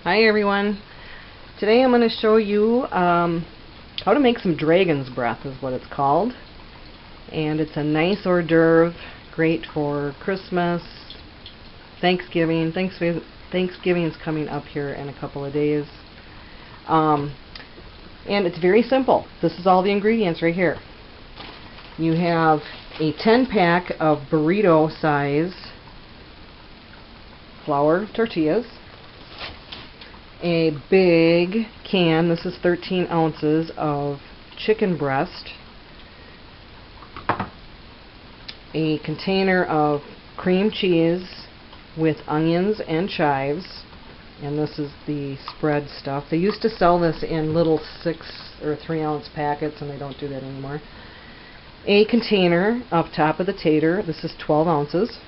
Hi everyone. Today I'm going to show you how to make some dragon's breath is what it's called. And it's a nice hors d'oeuvre, great for Christmas, Thanksgiving. Thanksgiving's coming up here in a couple of days. And it's very simple. This is all the ingredients right here. You have a 10-pack of burrito size flour tortillas. A big can, this is 13 ounces of chicken breast, a container of cream cheese with onions and chives, and this is the spread stuff. They used to sell this in little 6 or 3 ounce packets, and they don't do that anymore. A container of top of the tater, this is 12 ounces,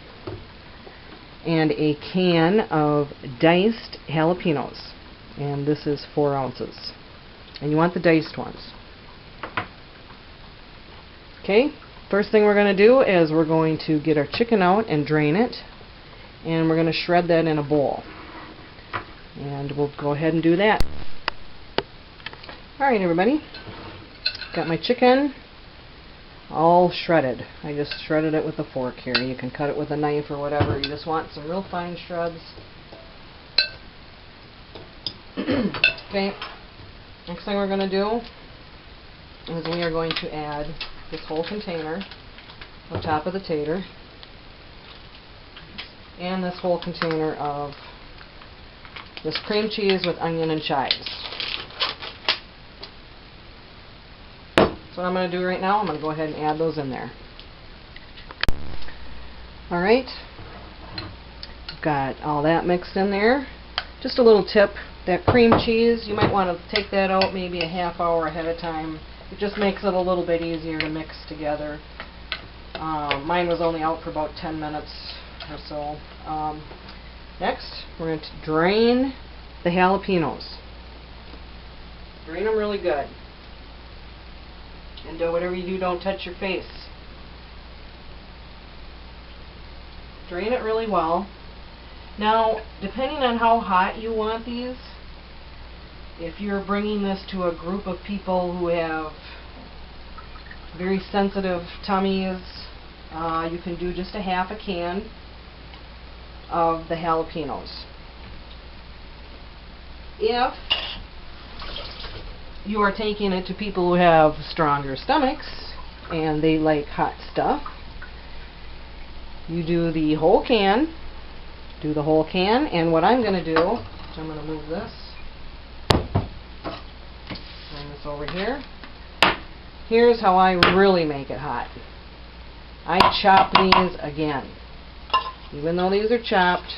and a can of diced jalapenos. And this is 4 ounces. And you want the diced ones. Okay, first thing we're going to do is we're going to get our chicken out and drain it. And we're going to shred that in a bowl. And we'll go ahead and do that. Alright everybody, got my chicken all shredded. I just shredded it with a fork here. You can cut it with a knife or whatever. You just want some real fine shreds. Okay, next thing we're going to do is we are going to add this whole container on top of the tater and this whole container of this cream cheese with onion and chives. So what I'm going to do right now, I'm going to go ahead and add those in there. Alright, got all that mixed in there. Just a little tip. That cream cheese, you might want to take that out maybe a half hour ahead of time. It just makes it a little bit easier to mix together. Mine was only out for about 10 minutes or so. Next, we're going to drain the jalapenos. Drain them really good. And whatever you do, don't touch your face. Drain it really well. Now, depending on how hot you want these, if you're bringing this to a group of people who have very sensitive tummies, you can do just a half a can of the jalapenos. If you are taking it to people who have stronger stomachs and they like hot stuff, you do the whole can. Do the whole can, and what I'm going to do, I'm going to move this, bring this over here. Here's how I really make it hot. I chop these again. Even though these are chopped,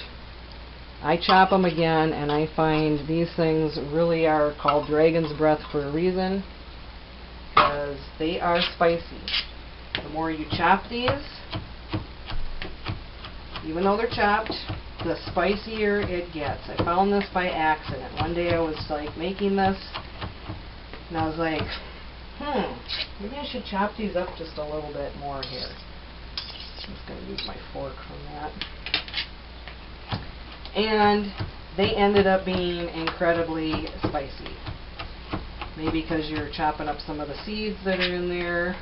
I chop them again, and I find these things really are called dragon's breath for a reason, because they are spicy. The more you chop these, even though they're chopped, the spicier it gets. I found this by accident. One day I was like making this, and I was like, maybe I should chop these up just a little bit more here. I'm just going to use my fork from that. And they ended up being incredibly spicy. Maybe because you're chopping up some of the seeds that are in there,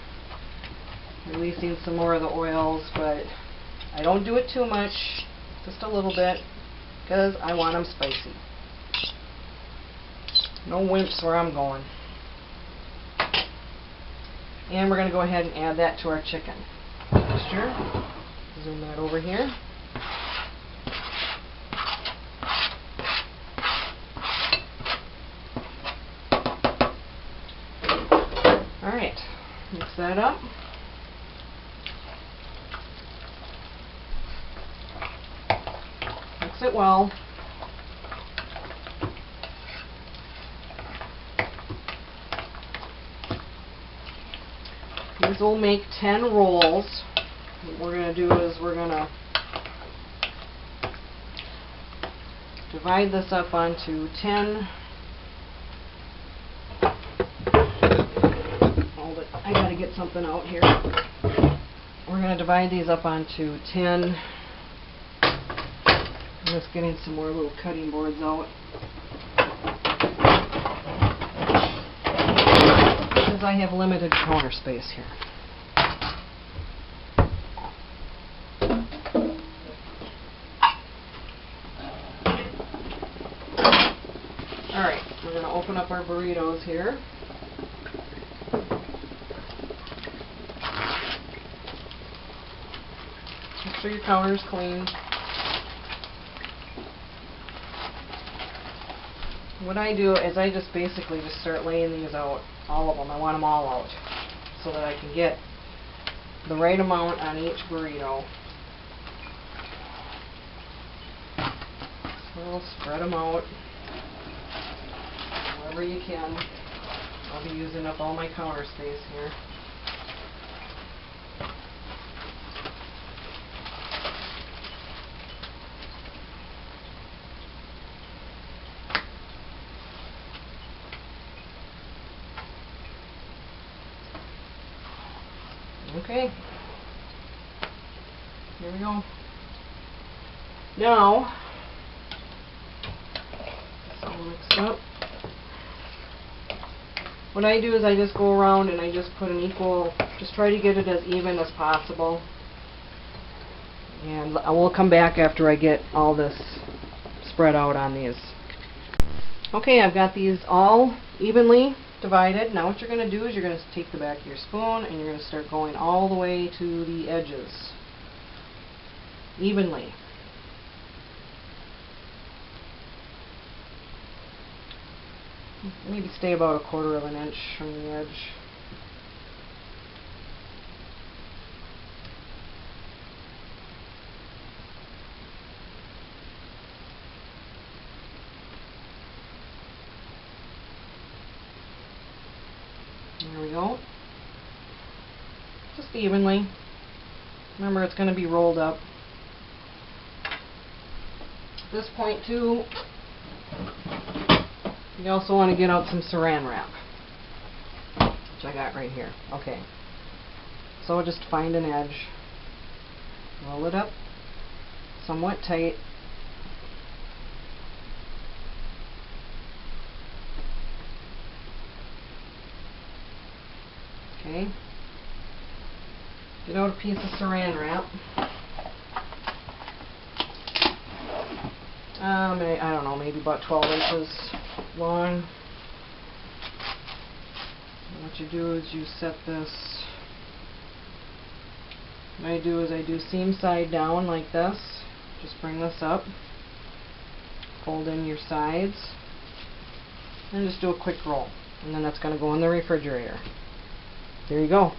releasing some more of the oils, but I don't do it too much. Just a little bit, because I want them spicy. No wimps where I'm going. And we're going to go ahead and add that to our chicken mixture. Zoom that over here. Alright, mix that up. Mix it well. These will make 10 rolls. What we're going to do is we're going to divide this up onto 10. Hold it. I got to get something out here. We're going to divide these up onto 10. I'm just getting some more little cutting boards out. because I have limited counter space here. Alright, we're going to open up our burritos here. Make sure your counter's clean. What I do is I just basically just start laying these out, all of them. I want them all out so that I can get the right amount on each burrito. So spread them out wherever you can. I'll be using up all my counter space here. Okay, here we go. Now, it's all mixed up. What I do is I just go around and I just put an equal, just try to get it as even as possible. And I will come back after I get all this spread out on these. Okay, I've got these all evenly divided. Now what you're going to do is you're going to take the back of your spoon and you're going to start going all the way to the edges evenly. Maybe stay about 1/4 of an inch from the edge. There we go. Just evenly. Remember, it's going to be rolled up. At this point too, you also want to get out some saran wrap, which I got right here. Okay. So just find an edge, roll it up somewhat tight. Okay. Get out a piece of saran wrap. I don't know, maybe about 12 inches long. And what you do is you set this. What I do is I do seam side down like this. Just bring this up. Fold in your sides. And just do a quick roll. And then that's going to go in the refrigerator. There you go.